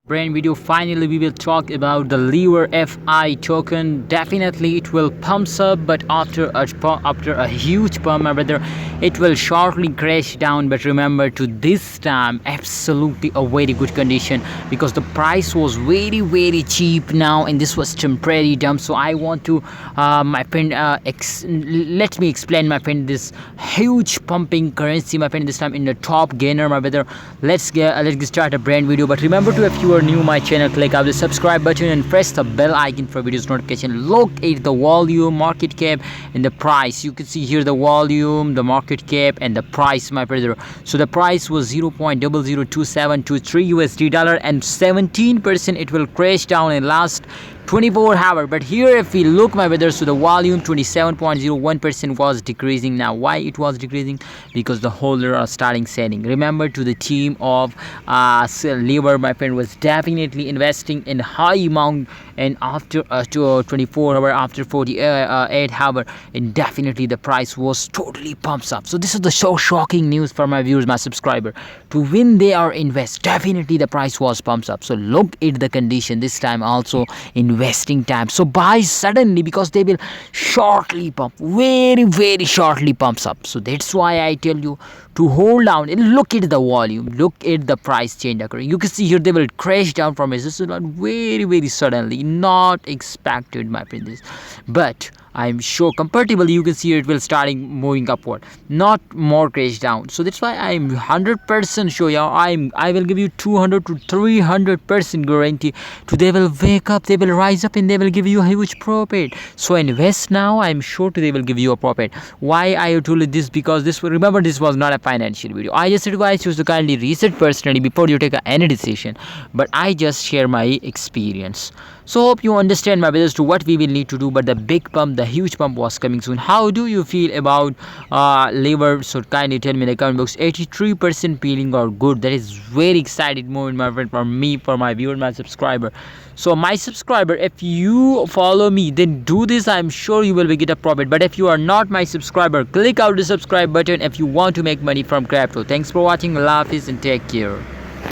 Brand video. Finally we will talk about the Leverfi token. Definitely it will pumps up, but after a huge pump, my brother, it will shortly crash down. But remember, to this time absolutely a very good condition, because the price was very cheap now, and this was temporary dump. So I want to my friend, let me explain, my friend, this huge pumping currency, my friend, this time in the top gainer, my brother. Let's get start a brand video. But remember to, if you are new my channel, click out the subscribe button and press the bell icon for videos notification. Look at the volume, market cap, and the price. You can see here the volume, the market cap, and the price, my brother. So the price was 0.002723 USD dollar, and 17% it will crash down in last 24 hours. But here if we look, my brother, so the volume 27.01% was decreasing. Now why it was decreasing? Because the holder are starting selling. Remember, to the team of Lever, my friend, was definitely investing in high amount, and after 24 hour, after 48 hour, and definitely the price was totally pumps up. So this is the so shocking news for my viewers, my subscriber. To when they are invest, definitely the price was pumps up. So look at the condition this time, also investing time. So buy suddenly, because they will shortly pump, very shortly pumps up. So that's why I tell you to hold down and look at the volume, look at the price change occurring. You can see here they will crash down from resistance very suddenly, not expected, my friends. But I'm sure comparatively you can see it will starting moving upward, not more crash down. So that's why I'm 100% sure, yeah, I will give you 200 to 300% guarantee to they will wake up, they will rise up, and they will give you a huge profit. So invest now. I'm sure they will give you a profit. Why I told you this? Because this, remember, this was not a financial video. I just advise you to kindly research personally before you take any decision, but I just share my experience. So hope you understand, my brothers, to what we will need to do. But the big pump, the huge pump was coming soon. How do you feel about Lever? So kindly tell me in the comment box. 83% feeling or good. That is very excited moment, my friend, for me, for my viewer, my subscriber. So my subscriber, if you follow me, then do this. I'm sure you will get a profit. But if you are not my subscriber, click out the subscribe button if you want to make money from crypto. Thanks for watching. Allah Hafiz and take care.